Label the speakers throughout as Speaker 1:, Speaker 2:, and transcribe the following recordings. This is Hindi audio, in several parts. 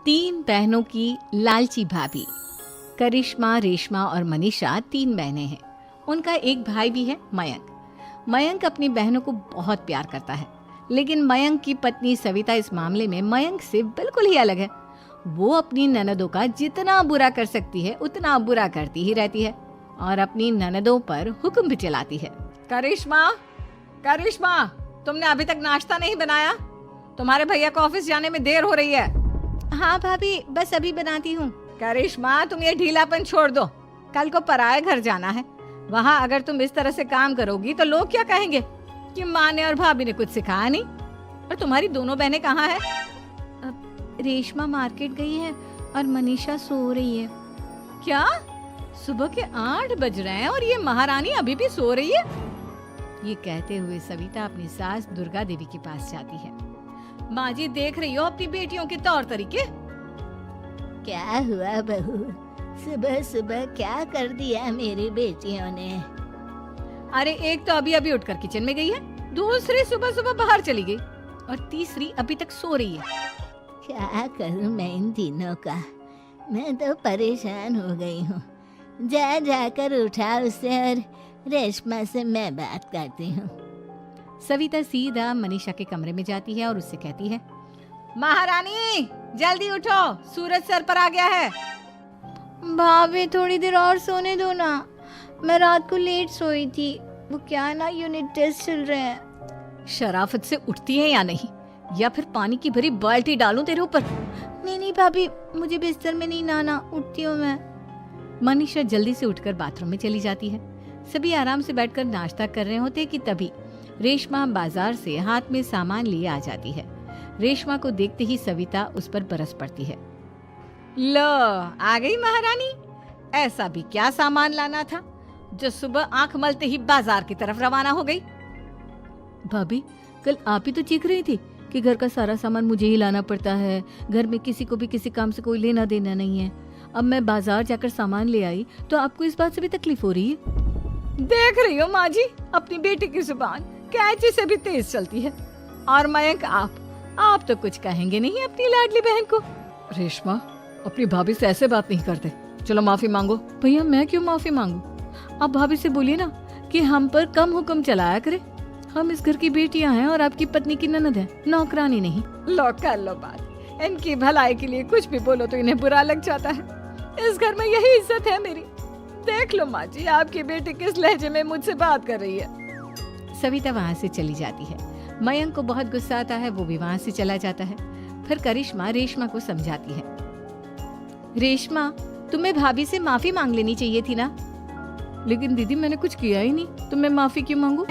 Speaker 1: तीन बहनों की लालची भाभी। करिश्मा, रेशमा और मनीषा तीन बहनें हैं। उनका एक भाई भी है, मयंक। मयंक अपनी बहनों को बहुत प्यार करता है, लेकिन मयंक की पत्नी सविता इस मामले में मयंक से बिल्कुल ही अलग है। वो अपनी ननदों का जितना बुरा कर सकती है उतना बुरा करती ही रहती है और अपनी ननदों पर हुक्म भी चलाती है। करिश्मा, करिश्मा, तुमने अभी तक नाश्ता नहीं बनाया? तुम्हारे भैया को ऑफिस जाने में देर हो रही है। हाँ भाभी, बस अभी बनाती हूँ। करिश्मा, तुम ये ढीलापन छोड़ दो। कल को पराये घर जाना है। वहाँ अगर तुम इस तरह से काम करोगी तो लोग क्या कहेंगे कि माँ ने और भाभी ने कुछ सिखाया नहीं। और तुम्हारी दोनों बहनें कहाँ हैं? रेशमा मार्केट गई है और मनीषा सो रही है। क्या? सुबह के 8 बज रहे हैं और ये महारानी अभी भी सो रही है? ये कहते हुए सविता अपनी सास दुर्गा देवी के पास जाती है। माँ जी, देख रही हो अपनी बेटियों के तौर तरीके?
Speaker 2: क्या हुआ बहू, सुबह सुबह क्या कर दिया मेरी बेटियों ने?
Speaker 1: अरे एक तो अभी अभी उठकर किचन में गई है, दूसरी सुबह सुबह बाहर चली गई और तीसरी अभी तक सो रही है।
Speaker 2: क्या करूं मैं इन तीनों का? मैं तो परेशान हो गई हूँ। जा जाकर उठा उसे और रेशमा से मैं बात करती हूँ।
Speaker 1: सविता सीधा मनीषा के कमरे में जाती है और उससे कहती है, महारानी जल्दी उठो, सूरज सर पर आ गया है।
Speaker 3: भाभी थोड़ी देर और सोने दो ना, मैं रात को लेट सोई थी। वो क्या है ना, यूनिट टेस्ट चल रहे हैं।
Speaker 1: शराफत से उठती है या नहीं, या फिर पानी की भरी बाल्टी डालूं तेरे ऊपर?
Speaker 3: नहीं नहीं भाभी, मुझे बिस्तर में नहीं नहाना, उठती हूँ मैं।
Speaker 1: मनीषा जल्दी से उठकर बाथरूम में चली जाती है। सभी आराम से बैठकर नाश्ता कर रहे होते कि तभी रेशमा बाजार से हाथ में सामान लिए आ जाती है। रेशमा को देखते ही सविता उस पर बरस पड़ती है। लो, आ गई महारानी। ऐसा भी क्या सामान लाना था जो सुबह आंख मलते ही बाजार की तरफ रवाना हो गई? भाभी, कल आप ही तो चीख रही थी कि घर का सारा सामान मुझे ही लाना पड़ता है, घर में किसी को भी किसी काम से कोई लेना देना नहीं है। अब मैं बाजार जाकर सामान ले आई तो आपको इस बात से भी तकलीफ हो रही है? देख रही हो माँ जी, अपनी बेटी की जुबान कैंची से भी तेज चलती है। और मयंक, आप तो कुछ कहेंगे नहीं अपनी लाडली बहन को? रेशमा, अपनी भाभी से ऐसे बात नहीं करते। चलो माफी मांगो। भैया, मैं क्यों माफी मांगू? आप भाभी से बोलिए ना कि हम पर कम हुक्म चलाया करे। हम इस घर की बेटियां हैं और आपकी पत्नी की ननद है, नौकरानी नहीं। लो कर लो बात। इनकी भलाई के लिए कुछ भी बोलो तो इन्हें बुरा लग जाता है। इस घर में यही इज्जत है मेरी। देख लो माँ जी, आपकी बेटी किस लहजे में मुझसे बात कर रही है। सविता वहाँ से चली जाती है। मयंक को बहुत गुस्सा आता है, वो भी वहाँ से चला जाता है। फिर करिश्मा रेशमा को समझाती है, रेशमा, तुम्हें भाभी से माफी मांग लेनी चाहिए थी ना। लेकिन दीदी, मैंने कुछ किया ही नहीं, तो मैं माफी क्यों मांगू?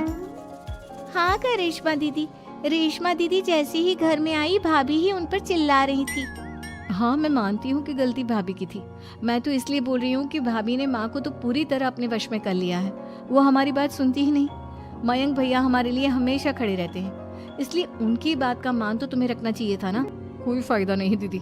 Speaker 3: हाँ करिश्मा दीदी, रेशमा दीदी जैसे ही घर में आई भाभी ही उन पर चिल्ला रही थी।
Speaker 1: हाँ, मैं मानती हूँ कि गलती भाभी की थी। मैं तो इसलिए बोल रही हूँ कि भाभी ने माँ को तो पूरी तरह अपने वश में कर लिया है। वो हमारी बात सुनती ही नहीं। मयंक भैया हमारे लिए हमेशा खड़े रहते हैं, इसलिए उनकी बात का मान तो तुम्हें रखना चाहिए था ना। कोई फायदा नहीं दीदी,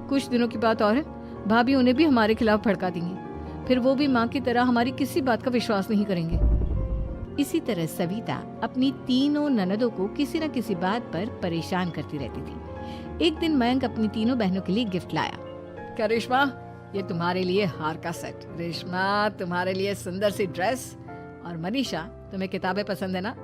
Speaker 1: कुछ दिनों की बात और है, भाभी उन्हें भी हमारे खिलाफ भड़का देंगी। फिर वो भी माँ की तरह हमारी किसी बात का विश्वास नहीं करेंगे। इसी तरह सविता अपनी तीनों ननदों को किसी न किसी बात पर परेशान करती रहती थी। एक दिन मयंक अपनी तीनों बहनों के लिए गिफ्ट लाया। क्या रेशमा, ये तुम्हारे लिए हार का सेट। रेशमा, तुम्हारे लिए सुंदर सी ड्रेस। और मनीषा, तुम्हें किताबें पसंद है ना?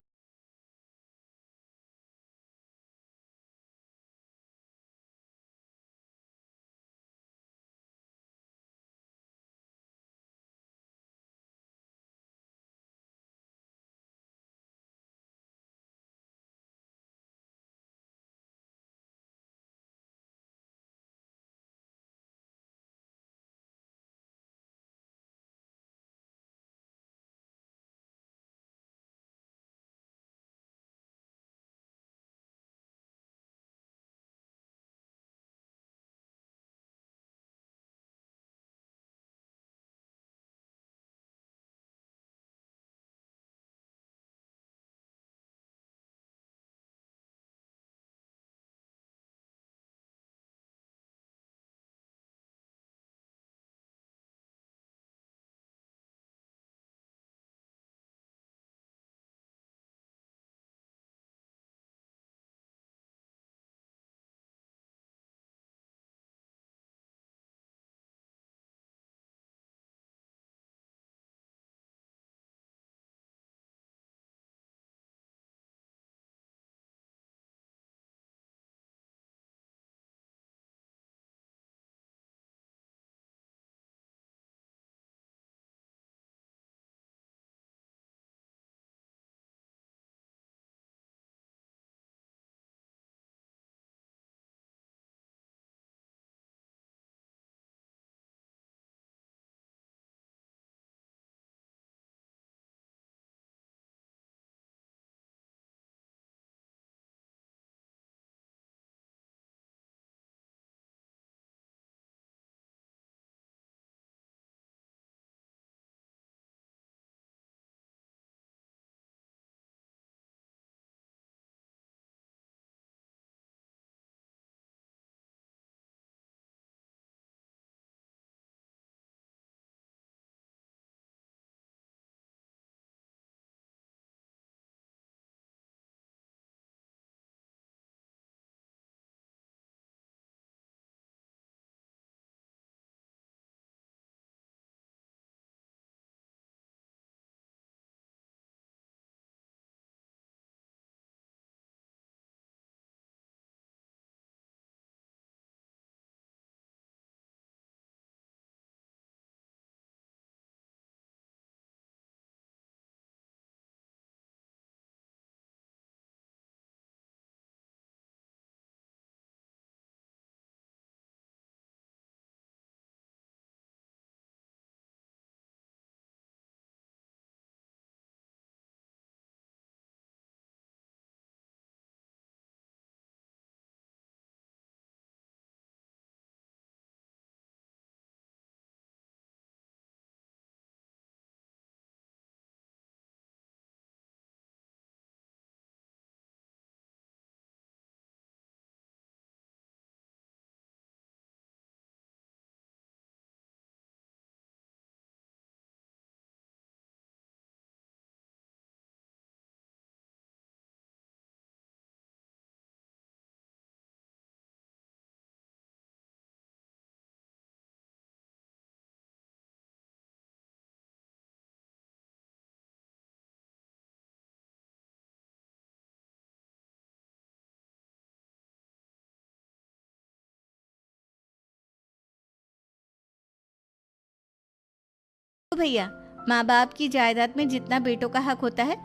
Speaker 3: तो भैया, माँ बाप की जायदाद में जितना बेटों का हक होता है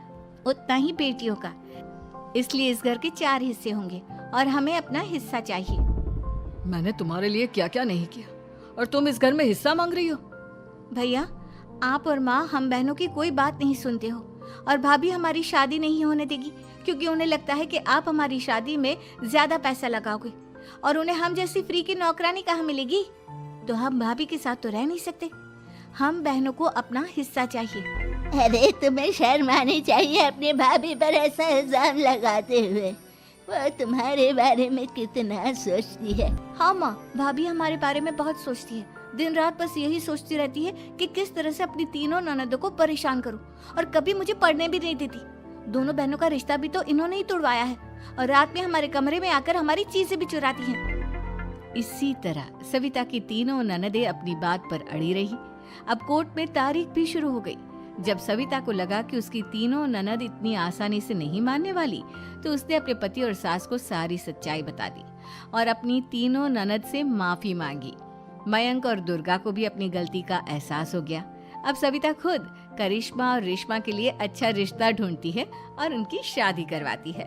Speaker 3: उतना ही बेटियों का, इसलिए इस घर के 4 हिस्से होंगे और हमें अपना हिस्सा चाहिए।
Speaker 1: मैंने तुम्हारे लिए क्या क्या नहीं किया और तुम इस घर में हिस्सा मांग रही हो?
Speaker 3: भैया, आप और माँ हम बहनों की कोई बात नहीं सुनते हो, और भाभी हमारी शादी नहीं होने देगी क्योंकि उन्हें लगता है कि आप हमारी शादी में ज्यादा पैसा लगाओगे और उन्हें हम जैसी फ्री की नौकरानी कहाँ मिलेगी। तो हम भाभी के साथ तो रह नहीं सकते, हम बहनों को अपना हिस्सा चाहिए।
Speaker 2: अरे तुम्हें शर्म आनी चाहिए अपनी भाभी पर ऐसा इल्जाम लगाते हुए। वो तुम्हारे बारे में कितना सोचती है।
Speaker 3: हाँ माँ, भाभी हमारे बारे में बहुत सोचती है, दिन रात बस यही सोचती रहती है कि किस तरह से अपनी तीनों ननदों को परेशान करूं, और कभी मुझे पढ़ने भी नहीं देती। दोनों बहनों का रिश्ता भी तो इन्होंने ही तोड़वाया है, और रात में हमारे कमरे में आकर हमारी चीजें भी चुराती हैं।
Speaker 1: इसी तरह सविता की तीनों ननदें अपनी बात पर अड़ी रही। अब कोर्ट में तारीख भी शुरू हो गई। जब सविता को लगा कि उसकी तीनों ननद इतनी आसानी से नहीं मानने वाली, तो उसने अपने पति और सास को सारी सच्चाई बता दी और अपनी तीनों ननद से माफी मांगी। मयंक और दुर्गा को भी अपनी गलती का एहसास हो गया। अब सविता खुद करिश्मा और रेशमा के लिए अच्छा रिश्ता ढूंढती है और उनकी शादी करवाती है।